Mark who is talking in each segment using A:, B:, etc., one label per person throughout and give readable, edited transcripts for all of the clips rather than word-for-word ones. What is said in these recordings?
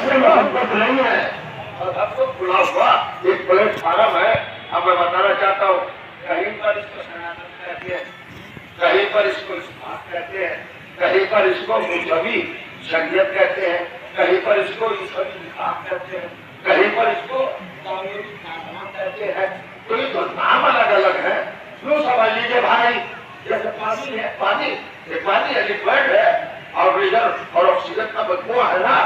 A: سے محبت نہیں ہے اور ہم کو کھلا ہوا ایک پلیٹ فارم ہے. اب میں بتانا چاہتا ہوں کہیں پر اس کو سناتن کہتے ہیں, کہیں پر اس کو اسمارٹ کہتے ہیں, کہیں پر اس کو مذہبی شریعت کہتے ہیں, کہیں پر اس کو عیسوی نکاح کہتے ہیں, کہیں پر اس کو کہتے ہیں. تو یہ تو نام الگ الگ ہے. کیوں سمجھ لیجیے بھائی, جیسے پانی ہے, پانی ہے, لکوڈ ہے, اور ریزر اور آکسیجن کا مجموعہ ہے نا.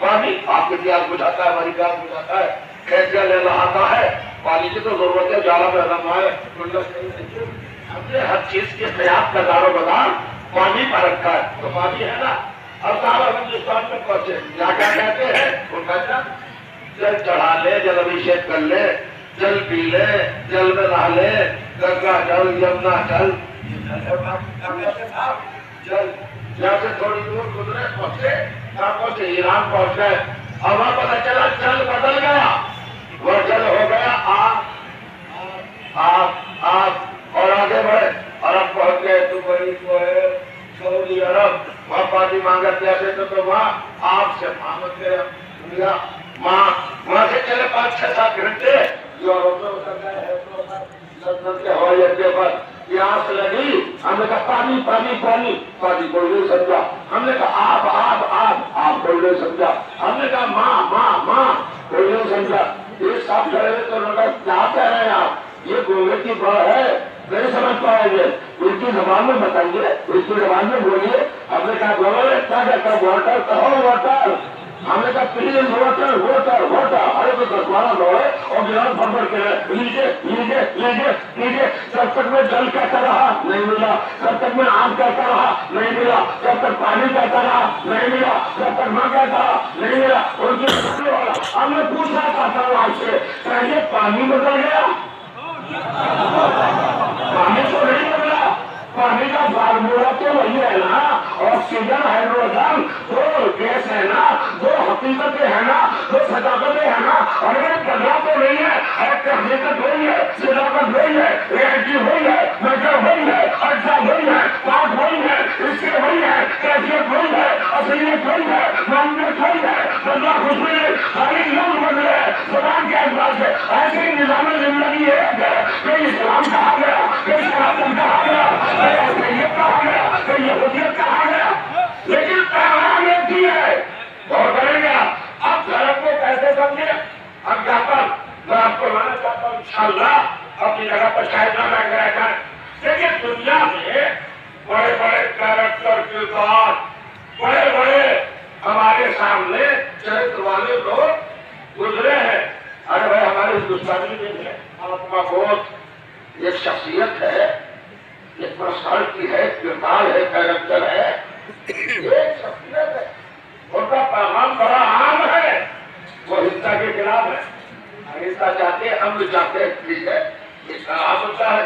A: پانی آپ کی پیاس بجھاتا ہے, ہماری پیاس بجھاتا ہے, کھیتیاں لے لاتا ہے. پانی کی تو ضرورت ہے, جالا میں رمائے ہم نے ہر چیز کے خیال کا دار و مدار پانی پر رکھا ہے. تو پانی ہے نا. اب سارا ہندوستان میں پہنچے کیا کہتے ہیں, ان کا جل چڑھا لے, جل ابھیشیک کر لے, جل پی لے, جل میں نہا لے, گنگا جل, یمنا جل. جل یہاں سے تھوڑی دور گزرے, پہنچے کہاں پہنچے, ایران پہنچ گئے. اور وہاں پتا چلا جل بدل گیا, وہ جل ہو گیا آگ. اور آگے بڑھے اور اب پہنچ گئے دبئی کو ہے سعودی عرب. وہاں پانی مانگا پیاسے تو وہاں آپ سے مانگ گئے دنیا. وہاں سے چلے 5-6-7 گھنٹے یورپ میں اتر گئے لندن کے ہوائی اڈے پر. پیاس لگی, ہم نے کہا پانی پانی پانی, پانی کوئی نہیں سمجھا. ہم نے کہا آپ آپ آپ آپ کوئی نہیں سمجھا. ہم نے کہا ماں ماں ماں, کوئی نہیں سمجھا. یہ سب کھڑے ہوئے تو لگا کیا کہہ رہے ہیں آپ, یہ گونگے کی بات ہے, نہیں سمجھ پائیں گے. ان کی زبان میں بتائیے, اس کی زبان میں بولیے. ہم نے کہا بولو کیا کہتا واٹر کہو واٹر. ہم نے کہا پلیز واٹر واٹر واٹر. ارے تو 10-12 دوڑے اور گلاس بھر بھر کے لیجیے لیجیے لیجیے لیجیے. جب تک میں جل کہتا رہا نہیں ملا, جب تک میں آگ کہتا رہا نہیں ملا, جب تک پانی کہتا رہا نہیں ملا, جب تک ماں کہتا رہا نہیں ملا. ان کی ہم نے پوچھنا چاہتا ہوں آپ سے, کیا یہ پانی بدل گیا؟ پانی تو نہیں بدلا. پانی کا فارمولا تو وہی ہے نا, آکسیجن ہائیڈروجن, دو گیس ہے نا, دو حقیقتیں ہیں نا, دو صداقتیں ہیں نا. اور یہ بدلا تو نہیں ہے, ایک حقیقت وہی ہے, صداقت وہی ہے, ریئلٹی وہی ہے, میٹر وہی ہے, اجزا وہی ہے, پارٹ وہی ہے, حصے وہی ہے, کیفیت وہی ہے, اصلیت وہی ہے, معاملت وہی ہے. بدلا کچھ بھی نہیں, خالی لفظ بدلے ہیں زبان کے اعتبار سے. ایسے ہی نظام زندگی ایک ہے. کوئی اسلام کہا گیا, کوئی سناتن کہا گیا, یہ کہا گیا, کہ یہودیت کہا گیا, لیکن پیغام ایک ہی ہے. اور کریں گے اب دھرم کو کیسے سمجھے. اب یہاں پر میں آپ کو لانا چاہتا ہوں انشاءاللہ اپنی جگہ پر شاید نہ بیٹھ رہ جائیں. لیکن دنیا میں بڑے بڑے کیریکٹر کردار, بڑے بڑے ہمارے سامنے چرتر والے لوگ گزرے ہیں. ارے بھائی ہمارے ہندوستانی میں ہے مہاتما بدھ, ایک شخصیت ہے, ایک پرسنالٹی ہے, کردار ہے, کیریکٹر ہے, ایک شخصیت ہے. ان کا پیغام بڑا عام ہے, وہ ہنسا کے خلاف ہے. ہنسا چاہتے ہیں, امن چاہتے ہیں, ٹھیک ہے, اس کا عام ہوتا ہے.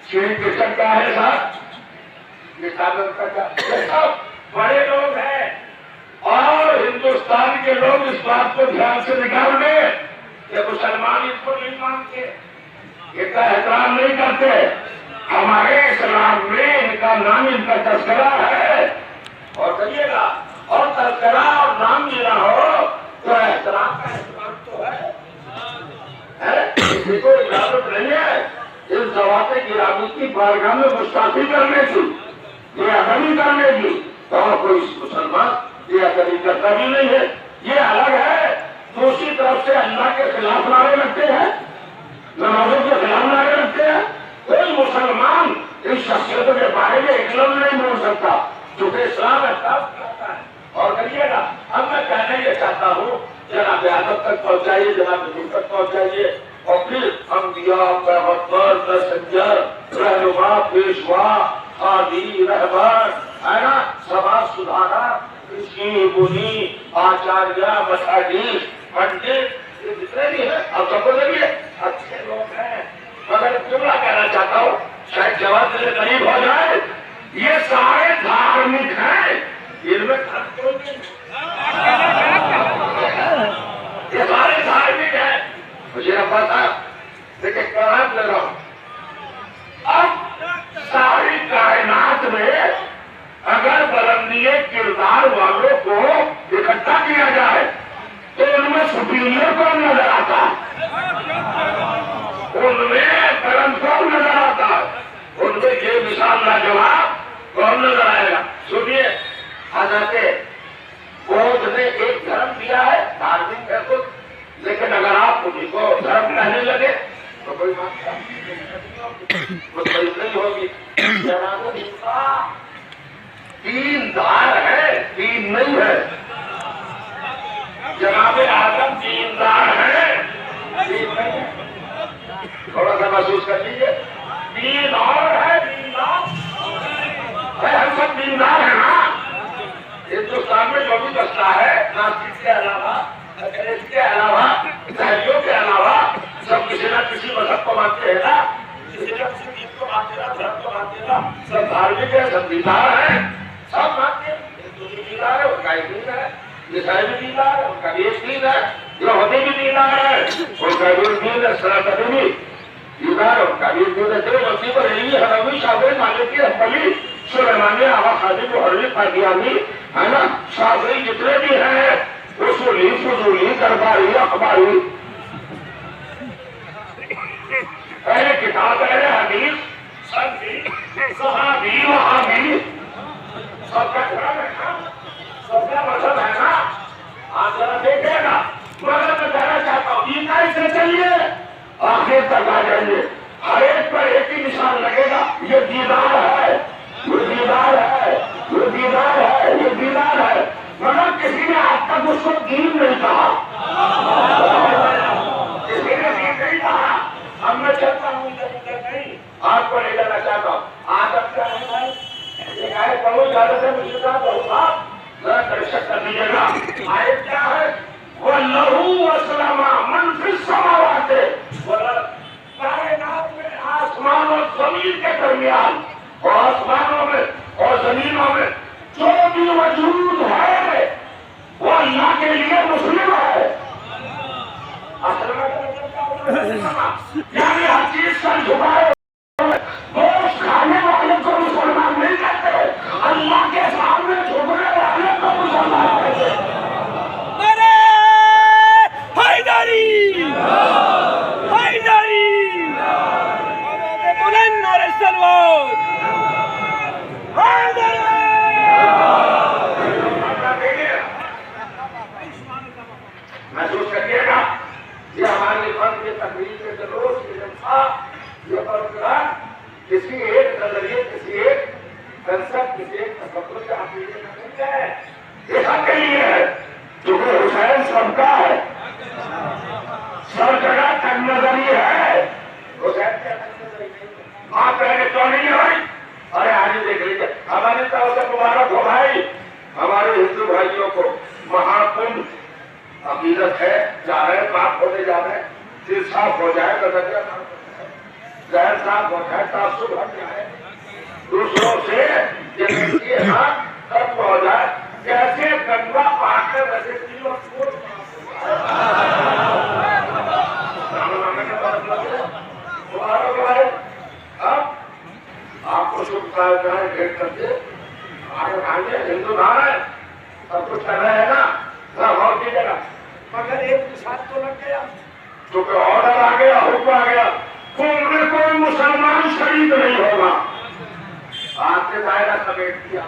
A: شری کرشن کیا ہے صاحب, یہ سب بڑے لوگ ہیں. اور ہندوستان کے لوگ اس بات کو دھیان سے نکال دیں کہ مسلمان ان کو نہیں مانتے, ان کا احترام نہیں کرتے. ہمارے اسلام میں ان کا نام, ان کا تذکرہ ہے. اور کہیے گا, اور تذکرہ اور نام لینا ہو تو احترام کا احترام تو ہے, کسی کو اجازت نہیں ہے اس ذوات گرامی کی بارگاہ میں گستاخی کرنے کی, یہ ادبی کرنے کی. اور کوئی مسلمان یہ ادبی کرتا بھی نہیں ہے. یہ الگ ہے. دوسری طرف سے اللہ کے خلاف نعرے لگتے ہیں, نمازوں کے خلاف نعرے لگتے ہیں. کوئی مسلمان اس شخصیتوں کے بارے میں ایک لفظ نہیں بول سکتا کیونکہ اسلام احساس کرتا ہے. اور کریے گا, اب میں کہنا یہ چاہتا ہوں جناب عادت تک پہنچائیے, جناب حضور تک پہنچائیے. اور پھر انبیاء, پیغمبر, میسنجر, رہنما, پیشوا, قاضی, رہبر, ہے نا, سماج سدھارک, رشی منی, آچاریہ, مٹھاڈی, پنڈت, یہ جتنے بھی ہیں اب سب کو دیکھیے اچھے لوگ ہیں. مگر جملہ کہنا چاہتا ہوں, شاید جواب میرے قریب ہو جائے. یہ سارے دھارمک ہیں, ان میں یہ سارے دھارمک ہیں. مجھے اب پتا لیکن قرآن لے رہا ہوں. اب ساری کائنات میں اگر بلندی کردار والوں کو اکٹھا کیا جائے لیے کون نظر آتا ہے؟ ان میں کرم کون نظر آتا ہے؟ ان میں یہ مثال لاجواب کون نظر آئے گا؟ سنیے، حضرت بودھ نے ایک دھرم دیا ہے، دھارمک ہے کچھ، لیکن اگر آپ انہیں کو دھرم کہنے لگے تو کوئی بات نہیں ہوگی۔ جناب موسیٰ دین دار ہے، دین نہیں ہے۔ جناب آدم دیندار ہے، دین نہیں ہے۔ تھوڑا سا محسوس کر لیجیے، دین اور ہے، دیندار ہے۔ ہم سب دیندار ہیں نا۔ ہندوستان میں جو بھی مسئلہ ہے، ناسک کے علاوہ، انگریز کے علاوہ، عیسائیوں کے علاوہ، سب کسی نہ کسی مذہب کو مانتے ہیں نا، کسی نہ کسی دین کو مانتے ہیں، دھرم کو مانتے ہیں، سب دھارمک ہے، سب دیندار ہیں، سب مانتے ہیں۔ ہندو بھی دیندار ہے، ان کا ایک دین ہے، عیسائی بھی دیندار ہے، ان کا بھی ایک دین ہے، یہودی بھی دیندار ہے، ان کا بھی ایک دین ہے، سناتنی بھی دیندار ہے، ان کا بھی ایک دین ہے۔ دیوبندی، بریلوی، حنفی، شافعی، مالکی، حنبلی، سلیمانی، آغا قادری، محرری، قادیانی، ہے نا، شافعی، جتنے بھی ہیں، اصولی، فضولی، درباری، اخباری، اہل کتاب، اہل حدیث، سنفی، صحابی، وہابی، سب کا دھرم ہے نا، سب کا مذہب ہے نا۔ آپ ذرا دیکھیں گا، مگر میں کہنا چاہتا ہوں، ایمانداری سے چلیے، آخر تک آ جائیے، ہر ایک پر ایک ہی نشان لگے گا، یہ دیدار ہے، یہ دیدار ہے، یہ دیدار ہے، یہ دیدار ہے۔ مگر کسی نے آج تک اس کو دین نہیں کہا، کسی نے دین نہیں کہا۔ اب میں چلتا ہوں ادھر ادھر نہیں، آپ کو لے جانا چاہتا ہوں۔ آج اب کیا ہے بھائی، آئے بہت زیادہ سے مجھے کہا بہت آپ ذرا کریکشن کر دیجیے گا۔ آئے کیا ہے؟ وَلَّهُ وَسَلَمَ مَنْ فِي السَّمَاوَاتِ وَالْأَرْضِ، کائنات میں آسمان اور زمین کے درمیان، اور آسمانوں میں اور زمینوں میں جو بھی وجود ہے وہ اللہ کے لیے مسلم ہے۔ اصل میں یعنی ہر چیز سر جھکائے گوشت کھانے والے کو مسلمان نہیں کہتے، اللہ کے سامنے جھکنے والے کو مسلمان کہتے۔
B: حیدری حیدری بلند نعرہ سلوات حیدری۔
A: محسوس کریے گا، یہ ہماری فرد کے تقریر کے جلوس کے جلسہ، یہ پروگرام کسی ایک نظریے، کسی ایک کنسپٹ، کسی ایک تصور کے عقیدے کا نہیں ہے، یہ سب کے لیے ہے۔ کیونکہ حسین سب کا ہے، سب جگہ تک نظری ہے، حسین کیا تک نظری نہیں ہے۔ آپ کہیں گے کیوں نہیں ہے بھائی؟ ارے آج دیکھ لیجیے، ہماری طرف سے مبارک ہو بھائی، ہمارے ہندو بھائیوں کو مہاکنڈ عقیدت ہے، جا رہے پاک ہوتے جا رہے، دل صاف ہو جائے، نظریہ صاف ہو جائے، ذہن صاف ہو جائے، تعصب ہٹ جائے، دوسروں سے جنسی حق ختم ہو جائے، جیسے گنگا پاک ہے ویسے تین اور چھوٹ اب آپ کو شکر ہے ڈیٹ کر کے آگے آگے ہندو دھار ہے، سب کچھ کر رہے ہیں نا، غور کیجیے گا۔ مگر ایک ساتھ تو لگ گیا، کیونکہ آرڈر آ گیا، حکم آ گیا، کوئی مسلمان شریک نہیں ہوگا۔ آپ نے دائرہ سمیٹ کیا،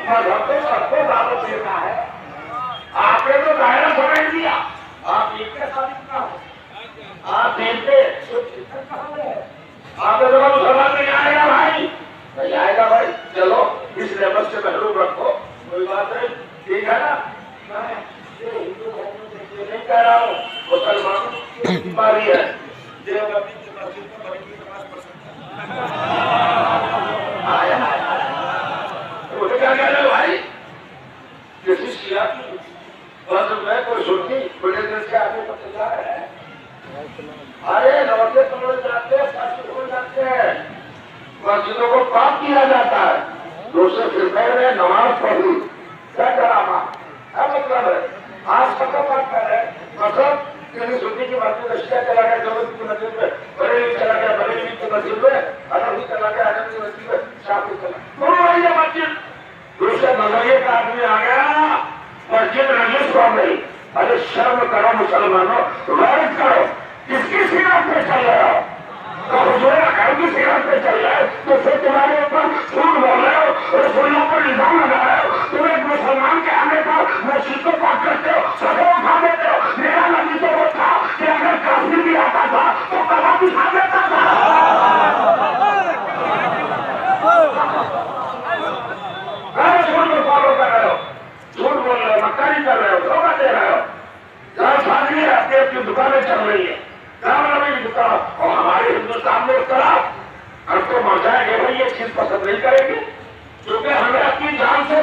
A: مذہب تو سب کو دعوت دیتا ہے، آپ نے تو دائرہ سمیٹ دیا۔ آپ ایک کے ساتھ اتنا ہو، آپ دیکھتے آپ نے تو مسلمان نہیں آئے گا بھائی، نہیں آئے گا بھائی، چلو اس لیبل سے محروم رکھو، کوئی بات نہیں، ٹھیک ہے نا۔ میں نہیں کہہ رہا ہوں مسلمانوں کی بیماری ہے، دیوبندی کی مسجد میں بڑی نماز پڑھ سکتا ہے، مجھے کیا کہہ رہے بھائی؟ کسی شیعہ کی مسجد میں کوئی سنی بڑے دن سے آگے بڑھتے جا رہے ہیں، ارے روزے توڑ جاتے ہیں، سچ ہو جاتے ہیں، مسجدوں کو پاک کیا جاتا ہے، دوسرے فرقے نے نماز پڑھی، کیا ڈرامہ ہے؟ مطلب ہے آج ختم بات کر رہے ہیں، مطلب کسی سنی کی مسجد اشیاء چلا گیا، دیوبندی کی مسجد میں بریلوی چلا گیا، بریلوی کی مسجد میں حنفی چلا گیا، حنفی کی مسجد میں شافعی چلا گیا، وہی ہے مسجد۔ دوسرے نظریے کا آدمی آ گیا، مسجد نجس ہو گئی. ارے شرم کرو مسلمانوں, غیرت کرو. کس کی سیرت پہ چل رہے ہو؟ تو حضور اکرم کی سیرت پہ چل رہے تو پھر تمہارے اوپر جھوٹ بول رہے ہو, رسولوں پر الزام لگا رہے ہو. تم ایک مسلمان کے آنے پر مسجد کو پاک کرتے ہو, سفے اٹھا دیتے ہو. میرا نبی تو وہ تھا کہ اگر کافر بھی آتا تھا تو کلا دکھا دیتا تھا. جھوٹ کو فالو کر رہے ہو, جھوٹ بول رہے ہو, مکاری کر رہے ہو, دھوکہ دے رہے ہو. ساتھی اپنی اپنی دکانیں چل رہی ہیں, رام نبی کی دکان, اور ہمارے ہندوستان میں اس طرح ہم تو مر جائیں گے بھائی, یہ چیز پسند نہیں کریں گے کیونکہ ہمیں اپنی جان سے